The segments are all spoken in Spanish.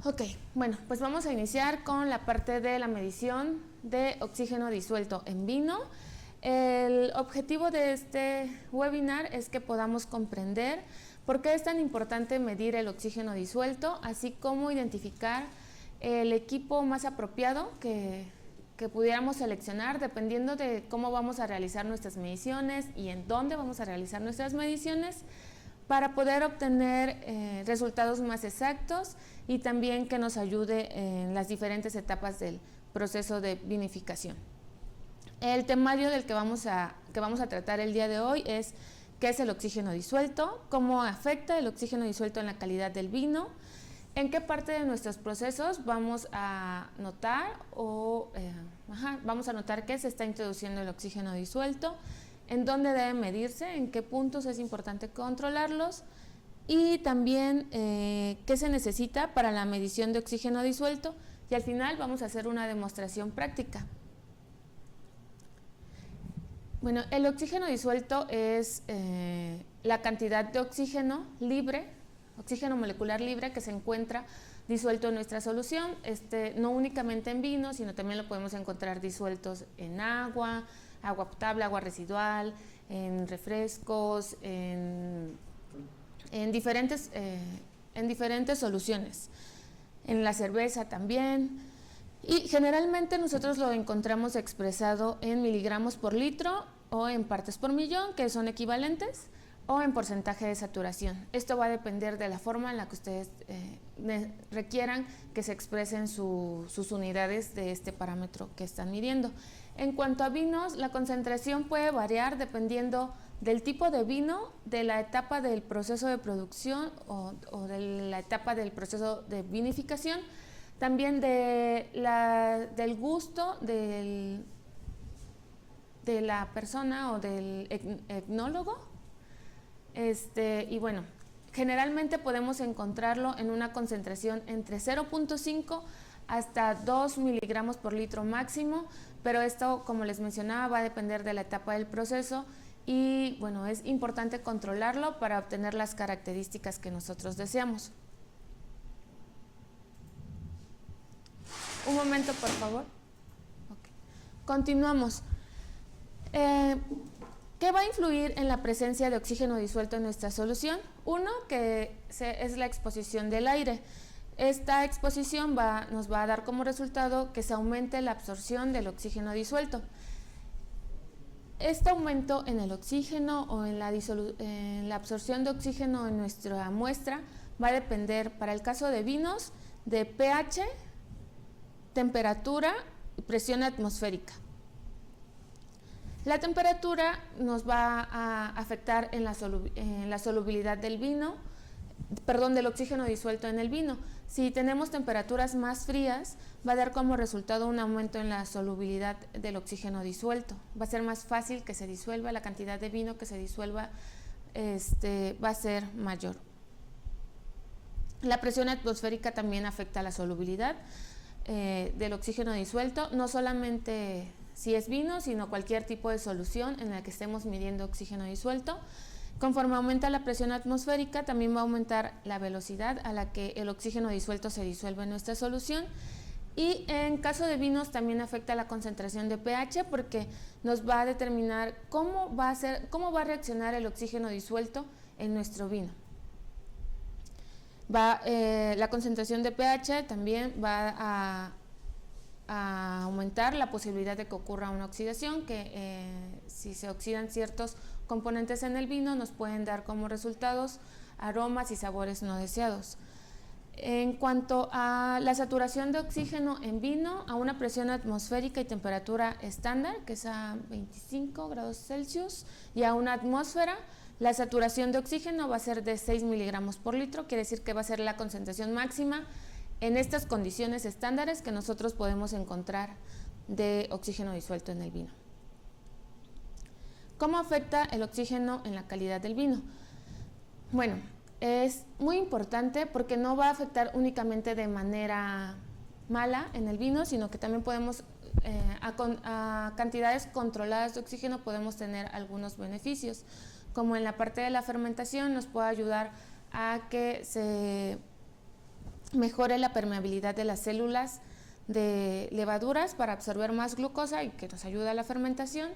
Ok, bueno, pues vamos a iniciar con la parte de la medición de oxígeno disuelto en vino. El objetivo de este webinar es que podamos comprender por qué es tan importante medir el oxígeno disuelto, así como identificar el equipo más apropiado que pudiéramos seleccionar dependiendo de cómo vamos a realizar nuestras mediciones y en dónde vamos a realizar nuestras mediciones, para poder obtener resultados más exactos y también que nos ayude en las diferentes etapas del proceso de vinificación. El temario del que vamos a tratar el día de hoy es qué es el oxígeno disuelto, cómo afecta el oxígeno disuelto en la calidad del vino, en qué parte de nuestros procesos vamos a notar que se está introduciendo el oxígeno disuelto, en dónde debe medirse, en qué puntos es importante controlarlos y también qué se necesita para la medición de oxígeno disuelto, y al final vamos a hacer una demostración práctica. Bueno, el oxígeno disuelto es la cantidad de oxígeno libre, oxígeno molecular libre que se encuentra disuelto en nuestra solución, no únicamente en vino, sino también lo podemos encontrar disueltos en agua, agua potable, agua residual, en refrescos, en diferentes soluciones, en la cerveza también, y generalmente nosotros lo encontramos expresado en miligramos por litro o en partes por millón, que son equivalentes, o en porcentaje de saturación. Esto va a depender de la forma en la que ustedes requieran que se expresen sus unidades de este parámetro que están midiendo. En cuanto a vinos, la concentración puede variar dependiendo del tipo de vino, de la etapa del proceso de producción o de la etapa del proceso de vinificación, también del gusto de la persona o del etnólogo. Y bueno, generalmente podemos encontrarlo en una concentración entre 0.5 hasta 2 miligramos por litro máximo, pero esto, como les mencionaba, va a depender de la etapa del proceso y bueno, es importante controlarlo para obtener las características que nosotros deseamos. Un momento, por favor. Okay. Continuamos. ¿Qué va a influir en la presencia de oxígeno disuelto en nuestra solución? Uno, que es la exposición del aire. Esta exposición nos va a dar como resultado que se aumente la absorción del oxígeno disuelto. Este aumento en el oxígeno o en la absorción de oxígeno en nuestra muestra va a depender, para el caso de vinos, de pH, temperatura y presión atmosférica. La temperatura nos va a afectar en la solubilidad del oxígeno disuelto en el vino. Si tenemos temperaturas más frías, va a dar como resultado un aumento en la solubilidad del oxígeno disuelto. Va a ser más fácil que se disuelva, la cantidad de vino que se disuelva va a ser mayor. La presión atmosférica también afecta la solubilidad del oxígeno disuelto, no solamente si es vino, sino cualquier tipo de solución en la que estemos midiendo oxígeno disuelto. Conforme aumenta la presión atmosférica, también va a aumentar la velocidad a la que el oxígeno disuelto se disuelve en nuestra solución. Y en caso de vinos también afecta la concentración de pH, porque nos va a determinar cómo va a reaccionar el oxígeno disuelto en nuestro vino. La concentración de pH también va a aumentar la posibilidad de que ocurra una oxidación, que si se oxidan ciertos componentes en el vino nos pueden dar como resultados aromas y sabores no deseados. En cuanto a la saturación de oxígeno en vino, a una presión atmosférica y temperatura estándar, que es a 25 grados Celsius, y a una atmósfera, la saturación de oxígeno va a ser de 6 miligramos por litro, quiere decir que va a ser la concentración máxima en estas condiciones estándares que nosotros podemos encontrar de oxígeno disuelto en el vino. ¿Cómo afecta el oxígeno en la calidad del vino? Bueno, es muy importante porque no va a afectar únicamente de manera mala en el vino, sino que también podemos, a cantidades controladas de oxígeno, podemos tener algunos beneficios, como en la parte de la fermentación nos puede ayudar a que mejore la permeabilidad de las células de levaduras para absorber más glucosa y que nos ayuda a la fermentación.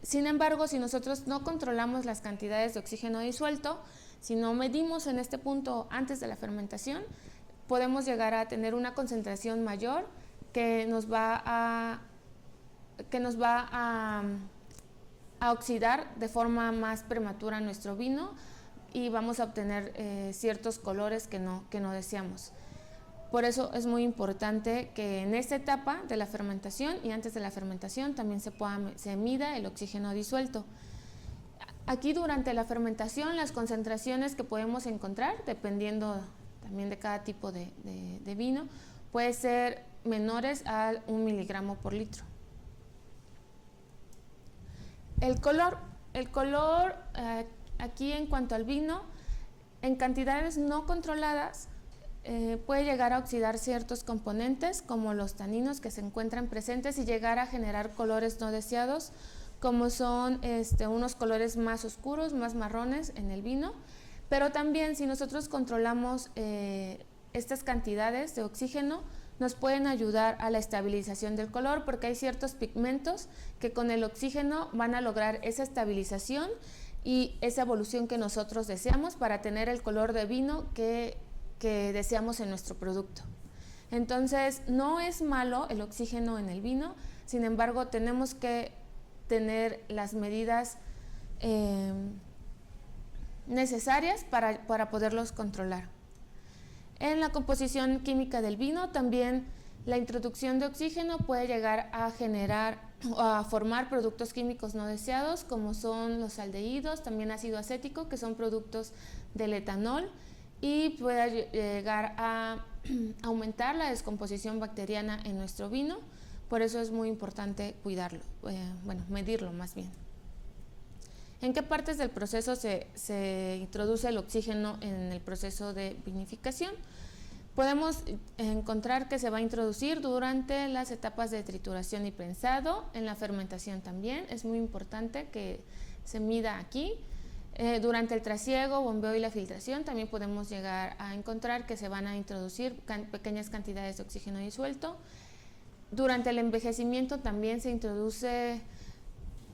Sin embargo, si nosotros no controlamos las cantidades de oxígeno disuelto, si no medimos en este punto antes de la fermentación, podemos llegar a tener una concentración mayor que nos va a oxidar de forma más prematura nuestro vino y vamos a obtener ciertos colores que no deseamos. Por eso es muy importante que en esta etapa de la fermentación y antes de la fermentación también se mida el oxígeno disuelto. Aquí durante la fermentación las concentraciones que podemos encontrar, dependiendo también de cada tipo de vino, puede ser menores a 1 miligramo por litro. El color aquí en cuanto al vino, en cantidades no controladas, puede llegar a oxidar ciertos componentes como los taninos que se encuentran presentes y llegar a generar colores no deseados, como son unos colores más oscuros, más marrones en el vino. Pero también si nosotros controlamos estas cantidades de oxígeno, nos pueden ayudar a la estabilización del color, porque hay ciertos pigmentos que con el oxígeno van a lograr esa estabilización y esa evolución que nosotros deseamos para tener el color de vino que deseamos en nuestro producto. Entonces, no es malo el oxígeno en el vino, sin embargo, tenemos que tener las medidas necesarias para poderlos controlar. En la composición química del vino, también la introducción de oxígeno puede llegar a generar o a formar productos químicos no deseados, como son los aldehídos, también ácido acético, que son productos del etanol, y puede llegar a aumentar la descomposición bacteriana en nuestro vino. Por eso es muy importante cuidarlo, medirlo más bien. ¿En qué partes del proceso se introduce el oxígeno en el proceso de vinificación? Podemos encontrar que se va a introducir durante las etapas de trituración y prensado, en la fermentación también, es muy importante que se mida aquí. Durante el trasiego, bombeo y la filtración también podemos llegar a encontrar que se van a introducir pequeñas cantidades de oxígeno disuelto. Durante el envejecimiento también se introduce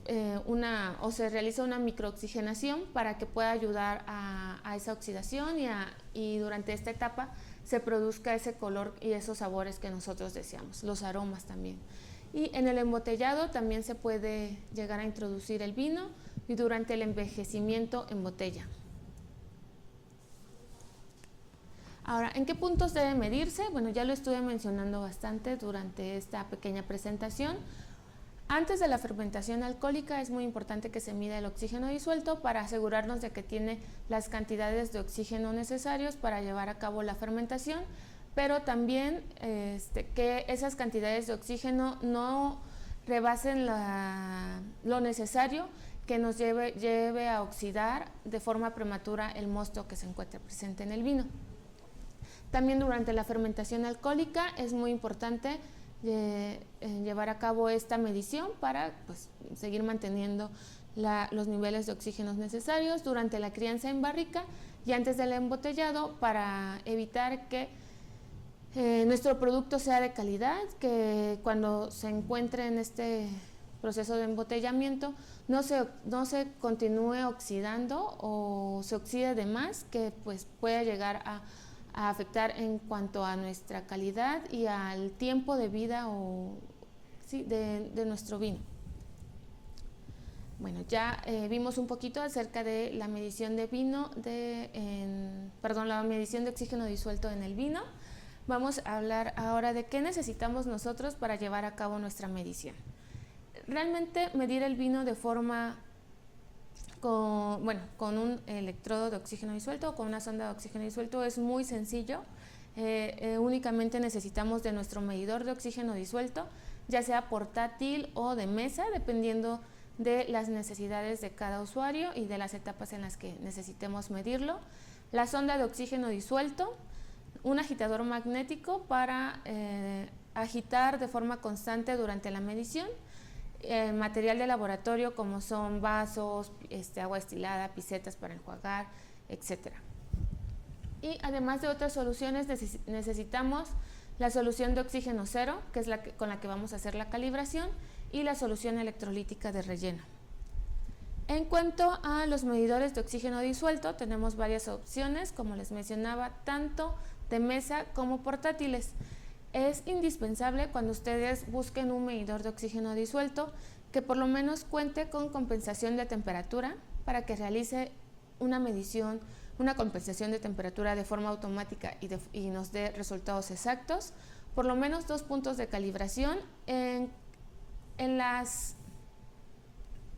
se realiza una microoxigenación para que pueda ayudar a esa oxidación y durante esta etapa se produzca ese color y esos sabores que nosotros deseamos, los aromas también. Y en el embotellado también se puede llegar a introducir el vino y durante el envejecimiento en botella. Ahora, ¿en qué puntos debe medirse? Bueno, ya lo estuve mencionando bastante durante esta pequeña presentación. Antes de la fermentación alcohólica es muy importante que se mida el oxígeno disuelto para asegurarnos de que tiene las cantidades de oxígeno necesarios para llevar a cabo la fermentación, pero también que esas cantidades de oxígeno no rebasen lo necesario que nos lleve a oxidar de forma prematura el mosto que se encuentra presente en el vino. También durante la fermentación alcohólica es muy importante llevar a cabo esta medición para seguir manteniendo los niveles de oxígenos necesarios durante la crianza en barrica y antes del embotellado para evitar que nuestro producto sea de calidad, que cuando se encuentre en este proceso de embotellamiento no se continúe oxidando o se oxide de más, que pueda llegar a afectar en cuanto a nuestra calidad y al tiempo de vida de nuestro vino. Bueno, ya vimos un poquito acerca de la medición de la medición de oxígeno disuelto en el vino. Vamos a hablar ahora de qué necesitamos nosotros para llevar a cabo nuestra medición. Realmente medir el vino de forma con un electrodo de oxígeno disuelto o con una sonda de oxígeno disuelto es muy sencillo. Únicamente necesitamos de nuestro medidor de oxígeno disuelto, ya sea portátil o de mesa, dependiendo de las necesidades de cada usuario y de las etapas en las que necesitemos medirlo. La sonda de oxígeno disuelto, un agitador magnético para agitar de forma constante durante la medición, material de laboratorio como son vasos, agua destilada, picetas para enjuagar, etc. Y además de otras soluciones necesitamos la solución de oxígeno cero, que es con la que vamos a hacer la calibración, y la solución electrolítica de relleno. En cuanto a los medidores de oxígeno disuelto, tenemos varias opciones, como les mencionaba, tanto de mesa como portátiles. Es indispensable cuando ustedes busquen un medidor de oxígeno disuelto que por lo menos cuente con compensación de temperatura para que realice una medición, una compensación de temperatura de forma automática y nos dé resultados exactos, por lo menos 2 puntos de calibración. En las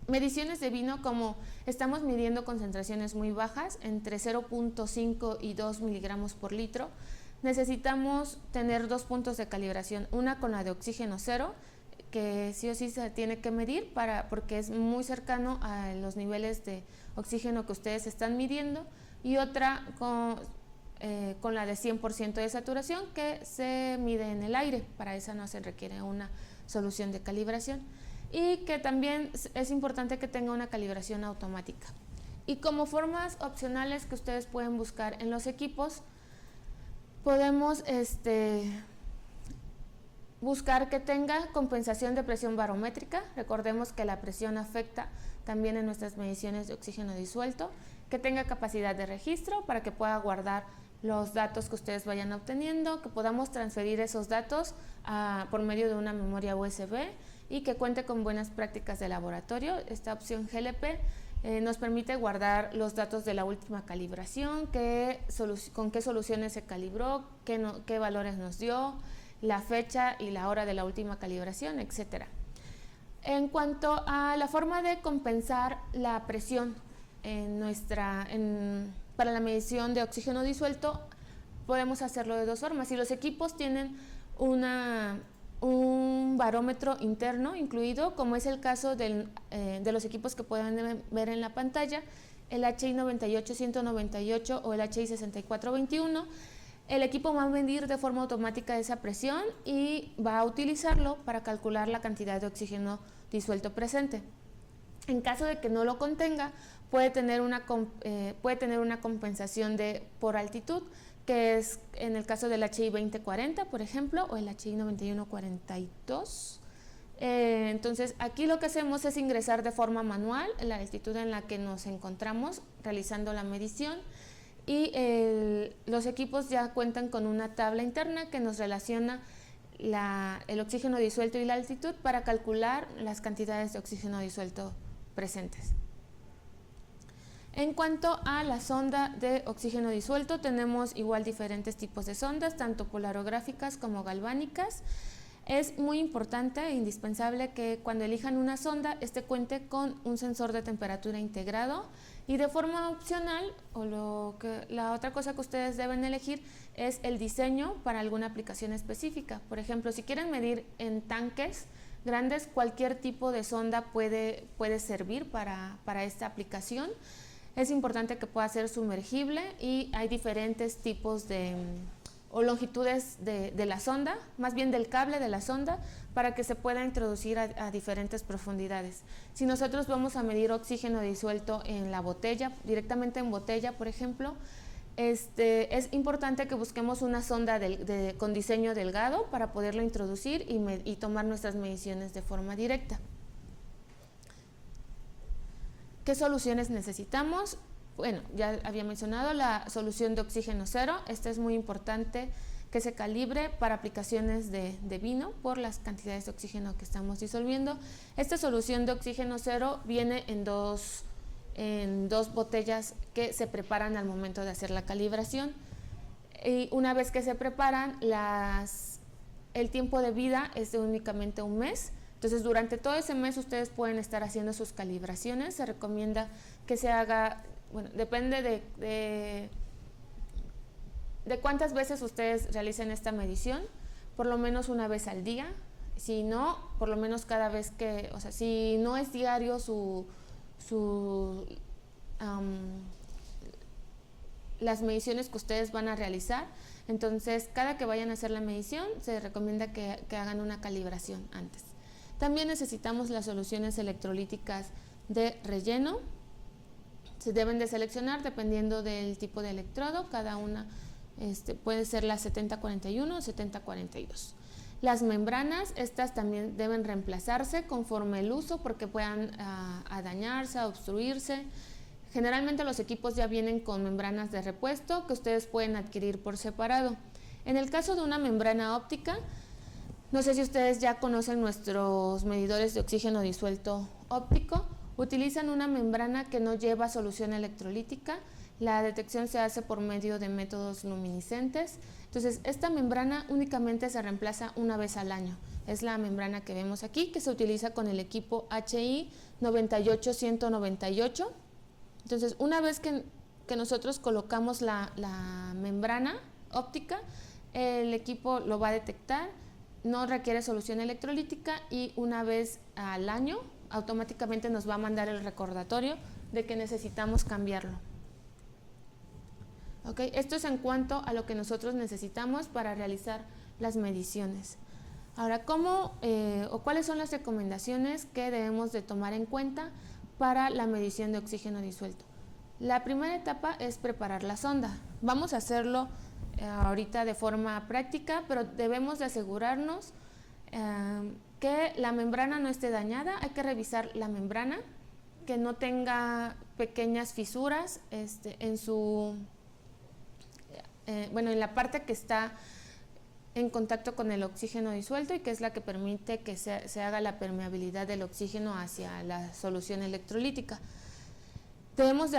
mediciones de vino, como estamos midiendo concentraciones muy bajas, entre 0.5 y 2 miligramos por litro, necesitamos tener 2 puntos de calibración, una con la de oxígeno cero, que sí o sí se tiene que medir porque es muy cercano a los niveles de oxígeno que ustedes están midiendo, y otra con la de 100% de saturación, que se mide en el aire. Para esa no se requiere una solución de calibración, y que también es importante que tenga una calibración automática. Y como formas opcionales que ustedes pueden buscar en los equipos, podemos buscar que tenga compensación de presión barométrica. Recordemos que la presión afecta también en nuestras mediciones de oxígeno disuelto, que tenga capacidad de registro para que pueda guardar los datos que ustedes vayan obteniendo, que podamos transferir esos datos por medio de una memoria USB, y que cuente con buenas prácticas de laboratorio. Esta opción GLP nos permite guardar los datos de la última calibración, con qué soluciones se calibró, qué valores nos dio, la fecha y la hora de la última calibración, etc. En cuanto a la forma de compensar la presión para la medición de oxígeno disuelto, podemos hacerlo de dos formas. Si los equipos tienen un barómetro interno incluido, como es el caso de los equipos que pueden ver en la pantalla, el HI 98-198 o el HI 6421, el equipo va a medir de forma automática esa presión y va a utilizarlo para calcular la cantidad de oxígeno disuelto presente. En caso de que no lo contenga, puede tener una compensación por altitud, que es en el caso del HI 2040, por ejemplo, o el HI 9142. Entonces, aquí lo que hacemos es ingresar de forma manual la altitud en la que nos encontramos realizando la medición, y los equipos ya cuentan con una tabla interna que nos relaciona el oxígeno disuelto y la altitud para calcular las cantidades de oxígeno disuelto presentes. En cuanto a la sonda de oxígeno disuelto, tenemos igual diferentes tipos de sondas, tanto polarográficas como galvánicas. Es muy importante e indispensable que cuando elijan una sonda, cuente con un sensor de temperatura integrado, y de forma opcional, la otra cosa que ustedes deben elegir es el diseño para alguna aplicación específica. Por ejemplo, si quieren medir en tanques grandes, cualquier tipo de sonda puede servir para esta aplicación. Es importante que pueda ser sumergible, y hay diferentes tipos o longitudes de la sonda, más bien del cable de la sonda, para que se pueda introducir a diferentes profundidades. Si nosotros vamos a medir oxígeno disuelto en la botella, directamente en botella, por ejemplo, es importante que busquemos una sonda con diseño delgado para poderlo introducir y tomar nuestras mediciones de forma directa. ¿Qué soluciones necesitamos? Bueno, ya había mencionado la solución de oxígeno cero. Esta es muy importante que se calibre para aplicaciones de vino por las cantidades de oxígeno que estamos disolviendo. Esta solución de oxígeno cero viene en dos botellas que se preparan al momento de hacer la calibración. Y una vez que se preparan, el tiempo de vida es de únicamente un mes. Entonces, durante todo ese mes ustedes pueden estar haciendo sus calibraciones. Se recomienda que se haga, bueno, depende de cuántas veces ustedes realicen esta medición, por lo menos una vez al día. Si no, por lo menos cada vez si no es diario las mediciones que ustedes van a realizar, entonces cada que vayan a hacer la medición se recomienda que hagan una calibración antes. También necesitamos las soluciones electrolíticas de relleno. Se deben de seleccionar dependiendo del tipo de electrodo, cada una puede ser la 7041 o 7042. Las membranas, estas también deben reemplazarse conforme el uso porque puedan a dañarse, a obstruirse. Generalmente los equipos ya vienen con membranas de repuesto que ustedes pueden adquirir por separado. En el caso de una membrana óptica, no sé si ustedes ya conocen nuestros medidores de oxígeno disuelto óptico, utilizan una membrana que no lleva solución electrolítica. La detección se hace por medio de métodos luminiscentes. Entonces, esta membrana únicamente se reemplaza una vez al año. Es la membrana que vemos aquí, que se utiliza con el equipo HI 98198. Entonces, una vez que nosotros colocamos la membrana óptica, el equipo lo va a detectar, no requiere solución electrolítica y una vez al año automáticamente nos va a mandar el recordatorio de que necesitamos cambiarlo. ¿Okay? Esto es en cuanto a lo que nosotros necesitamos para realizar las mediciones. Ahora, ¿cómo o cuáles son las recomendaciones que debemos de tomar en cuenta para la medición de oxígeno disuelto? La primera etapa es preparar la sonda. Vamos a hacerlo ahorita de forma práctica, pero debemos de asegurarnos que la membrana no esté dañada. Hay que revisar la membrana, que no tenga pequeñas fisuras en su en la parte que está en contacto con el oxígeno disuelto y que es la que permite que se haga la permeabilidad del oxígeno hacia la solución electrolítica. Debemos de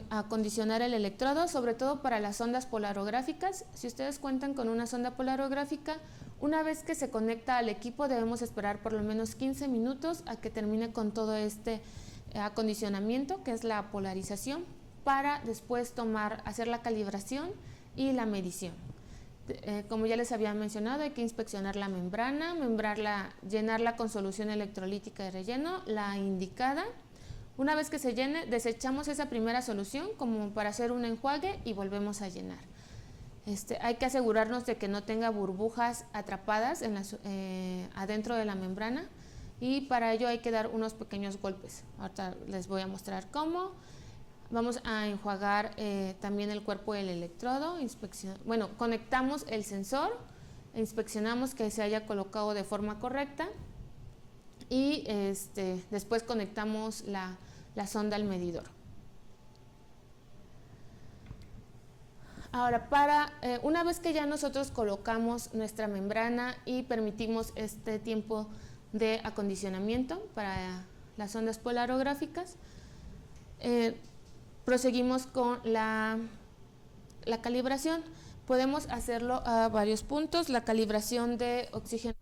acondicionar el electrodo, sobre todo para las sondas polarográficas. Si ustedes cuentan con una sonda polarográfica, una vez que se conecta al equipo debemos esperar por lo menos 15 minutos a que termine con todo este acondicionamiento, que es la polarización, para después hacer la calibración y la medición. Como ya les había mencionado, hay que inspeccionar la membrana, llenarla con solución electrolítica de relleno, la indicada. Una vez que se llene, desechamos esa primera solución como para hacer un enjuague y volvemos a llenar. Hay que asegurarnos de que no tenga burbujas atrapadas adentro de la membrana y para ello hay que dar unos pequeños golpes. Ahorita les voy a mostrar cómo. Vamos a enjuagar también el cuerpo del electrodo, conectamos el sensor, inspeccionamos que se haya colocado de forma correcta y después conectamos la sonda al medidor. Ahora, una vez que ya nosotros colocamos nuestra membrana y permitimos este tiempo de acondicionamiento para las ondas polarográficas, proseguimos con la calibración. Podemos hacerlo a varios puntos. La calibración de oxígeno.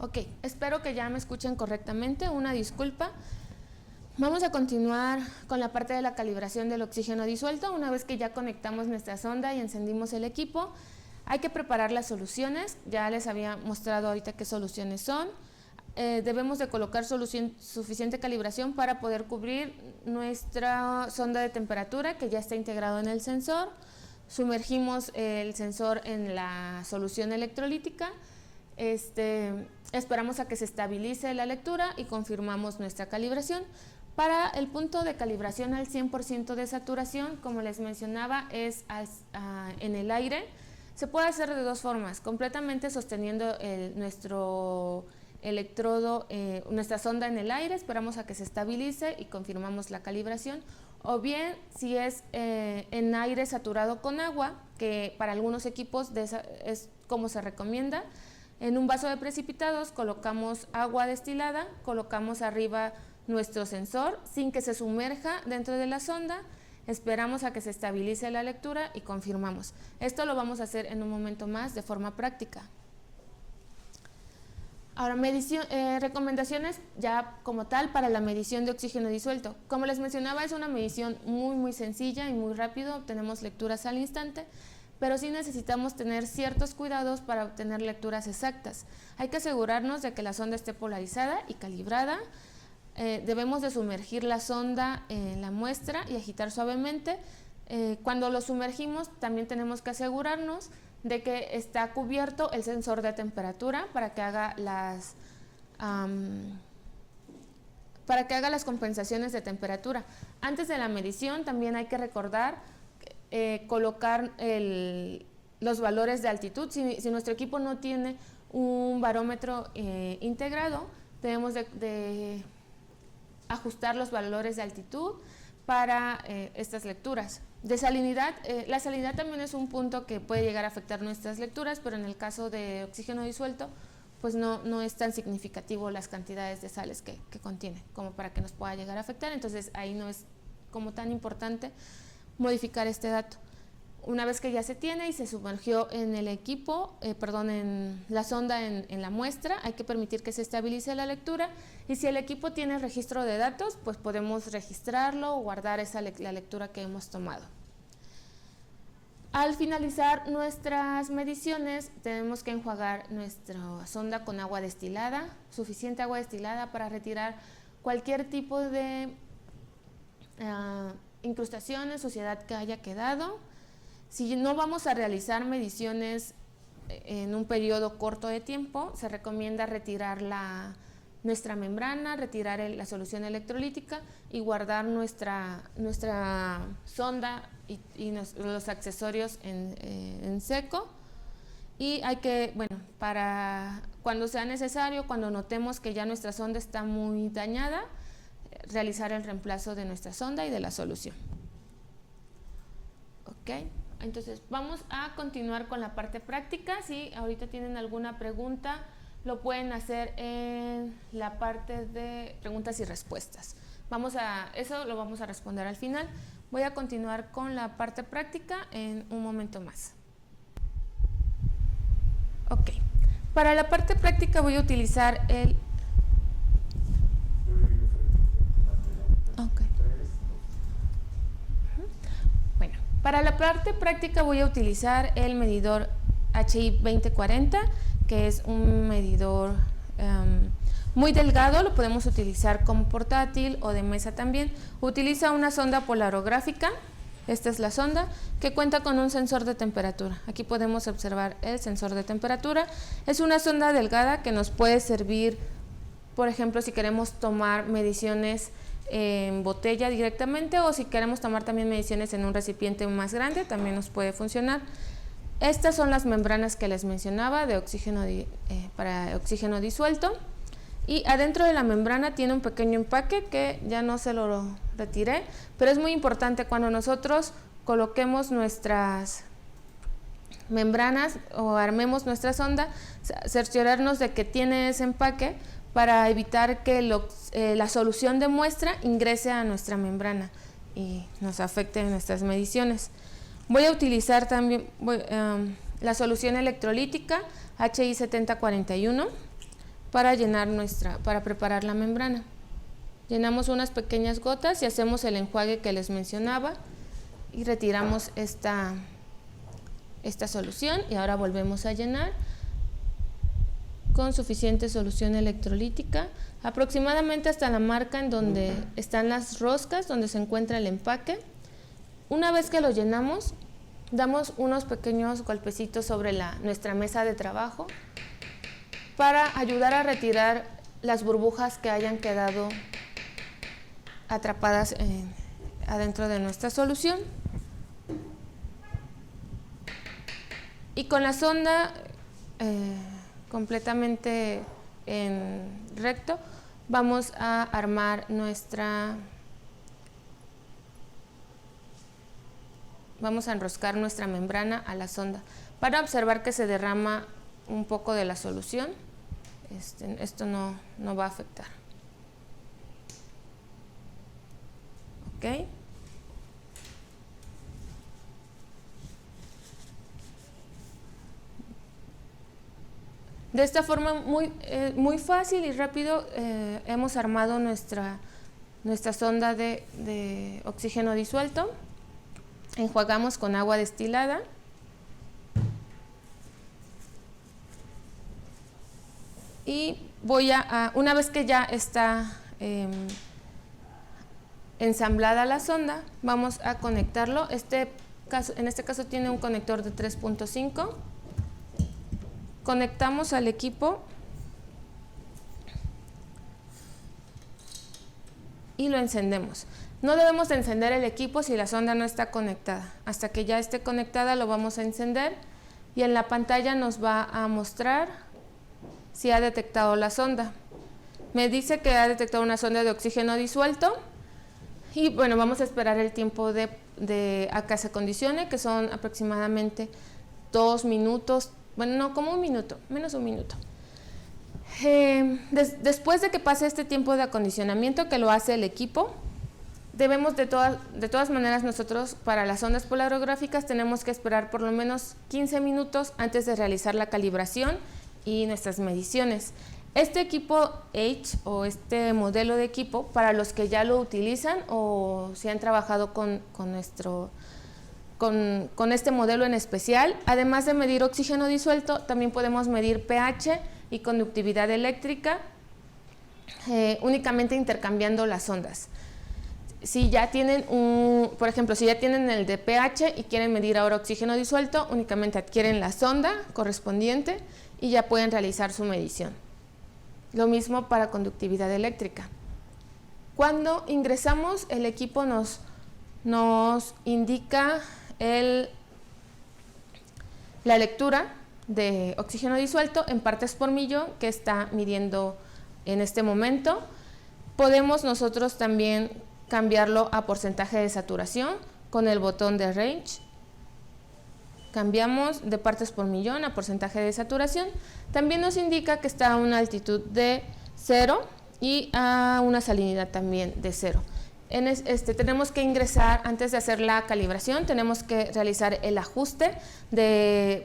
Ok, espero que ya me escuchen correctamente, una disculpa. Vamos a continuar con la parte de la calibración del oxígeno disuelto. Una vez que ya conectamos nuestra sonda y encendimos el equipo, hay que preparar las soluciones. Ya les había mostrado ahorita qué soluciones son. Debemos de colocar suficiente calibración para poder cubrir nuestra sonda de temperatura que ya está integrado en el sensor. Sumergimos el sensor en la solución electrolítica. Esperamos a que se estabilice la lectura y confirmamos nuestra calibración. Para el punto de calibración al 100% de saturación, como les mencionaba, es en el aire. Se puede hacer de dos formas: completamente sosteniendo nuestro electrodo, nuestra sonda en el aire, esperamos a que se estabilice y confirmamos la calibración, o bien si es en aire saturado con agua, que para algunos equipos es como se recomienda. En un vaso de precipitados colocamos agua destilada, colocamos arriba nuestro sensor sin que se sumerja dentro de la sonda, esperamos a que se estabilice la lectura y confirmamos. Esto lo vamos a hacer en un momento más de forma práctica. Ahora, recomendaciones ya como tal para la medición de oxígeno disuelto. Como les mencionaba, es una medición muy sencilla y muy rápido, obtenemos lecturas al instante, pero sí necesitamos tener ciertos cuidados para obtener lecturas exactas. Hay que asegurarnos de que la sonda esté polarizada y calibrada. Debemos de sumergir la sonda en la muestra y agitar suavemente. Cuando lo sumergimos, también tenemos que asegurarnos de que está cubierto el sensor de temperatura para que haga las compensaciones de temperatura. Antes de la medición también hay que recordar colocar los valores de altitud. Si nuestro equipo no tiene un barómetro integrado, debemos de ajustar los valores de altitud para estas lecturas. De salinidad, la salinidad también es un punto que puede llegar a afectar nuestras lecturas, pero en el caso de oxígeno disuelto, pues no es tan significativo las cantidades de sales que contiene como para que nos pueda llegar a afectar. Entonces ahí no es como tan importante modificar este dato. Una vez que ya se tiene y se sumergió en el equipo, en la sonda en la muestra, hay que permitir que se estabilice la lectura, y si el equipo tiene registro de datos, pues podemos registrarlo o guardar la lectura que hemos tomado. Al finalizar nuestras mediciones, tenemos que enjuagar nuestra sonda con agua destilada, suficiente agua destilada para retirar cualquier tipo de incrustaciones, suciedad que haya quedado. Si no vamos a realizar mediciones en un periodo corto de tiempo, se recomienda retirar nuestra membrana, retirar la solución electrolítica y guardar nuestra sonda y los accesorios en seco. Y hay que, para cuando sea necesario, cuando notemos que ya nuestra sonda está muy dañada, realizar el reemplazo de nuestra sonda y de la solución. Ok. Entonces vamos a continuar con la parte práctica. Si ahorita tienen alguna pregunta, lo pueden hacer en la parte de preguntas y respuestas. Eso lo vamos a responder al final. Voy a continuar con la parte práctica en un momento más. Ok. Para la parte práctica voy a utilizar el... Ok. Para la parte práctica voy a utilizar el medidor HI 2040, que es un medidor muy delgado, lo podemos utilizar como portátil o de mesa también. Utiliza una sonda polarográfica, esta es la sonda, que cuenta con un sensor de temperatura. Aquí podemos observar el sensor de temperatura. Es una sonda delgada que nos puede servir, por ejemplo, si queremos tomar mediciones en botella directamente, o si queremos tomar también mediciones en un recipiente más grande, también nos puede funcionar. Estas son las membranas que les mencionaba de oxígeno para oxígeno disuelto, y adentro de la membrana tiene un pequeño empaque que ya no se lo retiré, pero es muy importante cuando nosotros coloquemos nuestras membranas o armemos nuestra sonda, cerciorarnos de que tiene ese empaque para evitar que la solución de muestra ingrese a nuestra membrana y nos afecte en nuestras mediciones. Voy a utilizar también la solución electrolítica HI 7041 para preparar la membrana. Llenamos unas pequeñas gotas y hacemos el enjuague que les mencionaba y retiramos esta solución, y ahora volvemos a llenar con suficiente solución electrolítica, aproximadamente hasta la marca en donde están las roscas, donde se encuentra el empaque. Una vez que lo llenamos, damos unos pequeños golpecitos sobre nuestra mesa de trabajo para ayudar a retirar las burbujas que hayan quedado atrapadas adentro de nuestra solución. Y con la sonda completamente en recto, vamos a armar vamos a enroscar nuestra membrana a la sonda para observar que se derrama un poco de la solución. Esto no va a afectar. ¿Ok? De esta forma muy fácil y rápido hemos armado nuestra sonda de oxígeno disuelto. Enjuagamos con agua destilada y voy una vez que ya está ensamblada la sonda, vamos a conectarlo. En este caso tiene un conector de 3.5. Conectamos al equipo y lo encendemos. No debemos de encender el equipo si la sonda no está conectada. Hasta que ya esté conectada lo vamos a encender y en la pantalla nos va a mostrar si ha detectado la sonda. Me dice que ha detectado una sonda de oxígeno disuelto y bueno, vamos a esperar el tiempo a que se condicione, que son aproximadamente 2 minutos, bueno, no, como 1 minuto, menos 1 minuto. Después de que pase este tiempo de acondicionamiento que lo hace el equipo, debemos de todas maneras nosotros para las sondas polarizográficas tenemos que esperar por lo menos 15 minutos antes de realizar la calibración y nuestras mediciones. Este equipo H o este modelo de equipo, para los que ya lo utilizan o si han trabajado con este modelo en especial, además de medir oxígeno disuelto, también podemos medir pH y conductividad eléctrica, únicamente intercambiando las sondas. Si ya tienen por ejemplo, si ya tienen el de pH y quieren medir ahora oxígeno disuelto, únicamente adquieren la sonda correspondiente y ya pueden realizar su medición. Lo mismo para conductividad eléctrica. Cuando ingresamos, el equipo nos indica la lectura de oxígeno disuelto en partes por millón que está midiendo en este momento. Podemos nosotros también cambiarlo a porcentaje de saturación con el botón de range. Cambiamos de partes por millón a porcentaje de saturación. También nos indica que está a una altitud de 0 y a una salinidad también de 0. Tenemos que ingresar, antes de hacer la calibración, tenemos que realizar el ajuste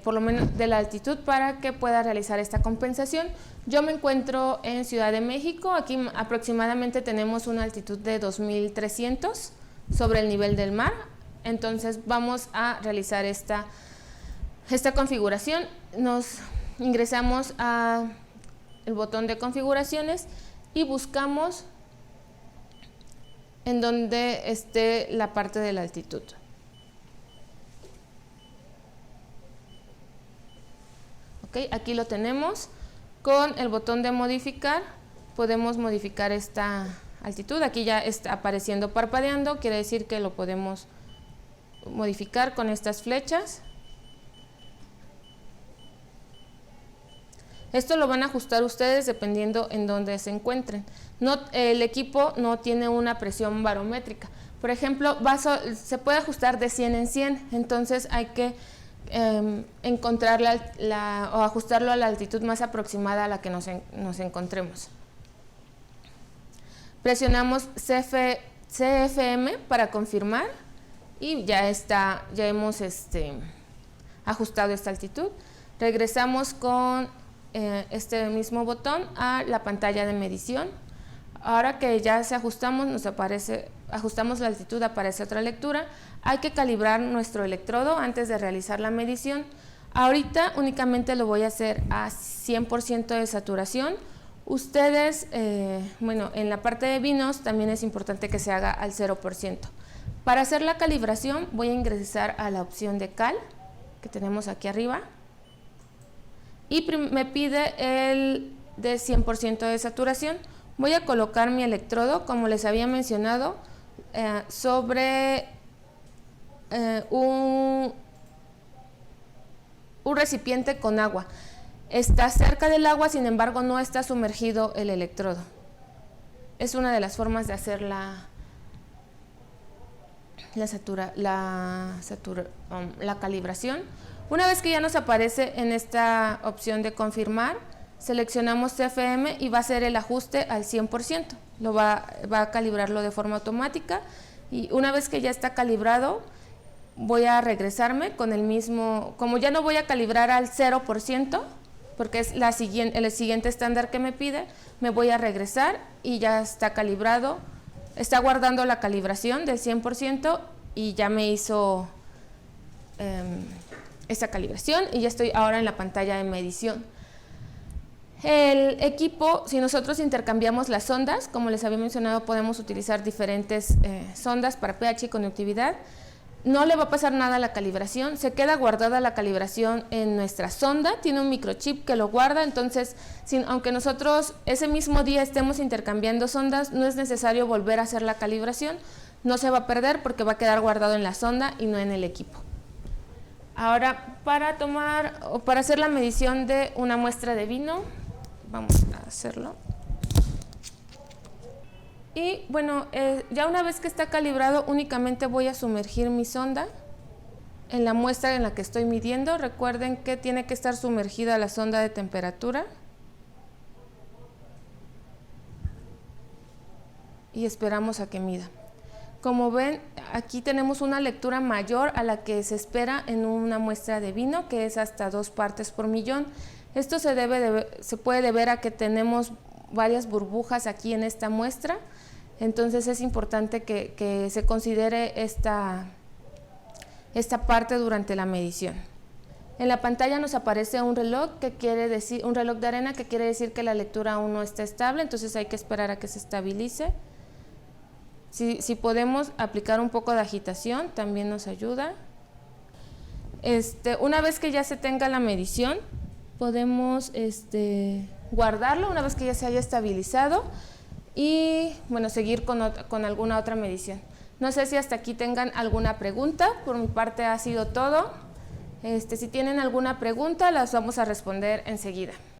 por lo menos de la altitud para que pueda realizar esta compensación. Yo me encuentro en Ciudad de México, aquí aproximadamente tenemos una altitud de 2300 sobre el nivel del mar, entonces vamos a realizar esta configuración. Nos ingresamos al botón de configuraciones y buscamos en donde esté la parte de la altitud. Okay, aquí lo tenemos. Con el botón de modificar podemos modificar esta altitud. Aquí ya está apareciendo parpadeando, quiere decir que lo podemos modificar con estas flechas. Esto lo van a ajustar ustedes dependiendo en dónde se encuentren. El equipo no tiene una presión barométrica. Por ejemplo, se puede ajustar de 100 en 100, entonces hay que encontrar o ajustarlo a la altitud más aproximada a la que nos encontremos. Presionamos CFM para confirmar y ya hemos ajustado esta altitud. Regresamos con este mismo botón a la pantalla de medición. Ahora que ya ajustamos la altitud, aparece otra lectura. Hay que calibrar nuestro electrodo antes de realizar la medición. Ahorita únicamente lo voy a hacer a 100% de saturación. Ustedes, en la parte de vinos también es importante que se haga al 0%. Para hacer la calibración voy a ingresar a la opción de cal que tenemos aquí arriba y me pide el de 100% de saturación. Voy a colocar mi electrodo, como les había mencionado, sobre un recipiente con agua. Está cerca del agua, sin embargo no está sumergido el electrodo. Es una de las formas de hacer la calibración. Una vez que ya nos aparece en esta opción de confirmar, seleccionamos CFM y va a hacer el ajuste al 100%. Va a calibrarlo de forma automática y una vez que ya está calibrado, voy a regresarme con el mismo, como ya no voy a calibrar al 0%, porque es el siguiente estándar que me pide, me voy a regresar y ya está calibrado, está guardando la calibración del 100% y ya me hizo esta calibración y ya estoy ahora en la pantalla de medición. El equipo, si nosotros intercambiamos las sondas, como les había mencionado, podemos utilizar diferentes sondas para pH y conductividad. No le va a pasar nada a la calibración, se queda guardada la calibración en nuestra sonda, tiene un microchip que lo guarda, entonces aunque nosotros ese mismo día estemos intercambiando sondas, no es necesario volver a hacer la calibración, no se va a perder porque va a quedar guardado en la sonda y no en el equipo. Ahora, para hacer la medición de una muestra de vino, vamos a hacerlo. Y bueno, ya una vez que está calibrado, únicamente voy a sumergir mi sonda en la muestra en la que estoy midiendo. Recuerden que tiene que estar sumergida la sonda de temperatura. Y esperamos a que mida. Como ven, aquí tenemos una lectura mayor a la que se espera en una muestra de vino, que es hasta 2 partes por millón. Esto se puede deber a que tenemos varias burbujas aquí en esta muestra, entonces es importante que se considere esta parte durante la medición. En la pantalla nos aparece un reloj un reloj de arena, que quiere decir que la lectura aún no está estable, entonces hay que esperar a que se estabilice. Si podemos aplicar un poco de agitación, también nos ayuda. Una vez que ya se tenga la medición, podemos guardarlo una vez que ya se haya estabilizado y bueno, seguir con alguna otra medición. No sé si hasta aquí tengan alguna pregunta. Por mi parte ha sido todo. Si tienen alguna pregunta, las vamos a responder enseguida.